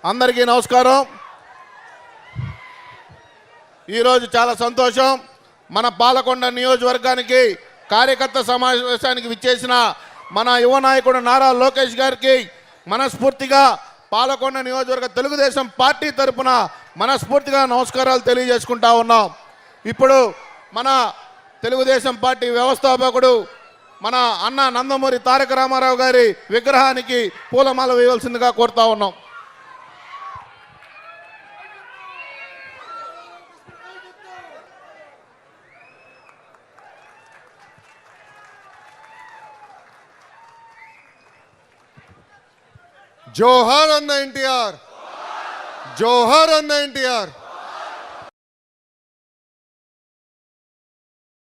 అందరికీ నమస్కారం. ఈరోజు చాలా సంతోషం. మన పాలకొండ నియోజకవర్గానికి కార్యకర్త సమావేశానికి విచ్చేసిన మన యువ నాయకుడు నారా లోకేష్ గారికి మనస్ఫూర్తిగా పాలకొండ నియోజకవర్గ తెలుగుదేశం పార్టీ తరఫున మనస్ఫూర్తిగా నమస్కారాలు తెలియజేసుకుంటా ఉన్నాం. ఇప్పుడు మన తెలుగుదేశం పార్టీ వ్యవస్థాపకుడు మన అన్న నందమూరి తారక రామారావు గారి విగ్రహానికి పూలమాల వేయవలసిందిగా కోరుతా ఉన్నాం. జోహార్ అన్న ఎన్టీఆర్, జోహార్ అన్న ఎన్టీఆర్.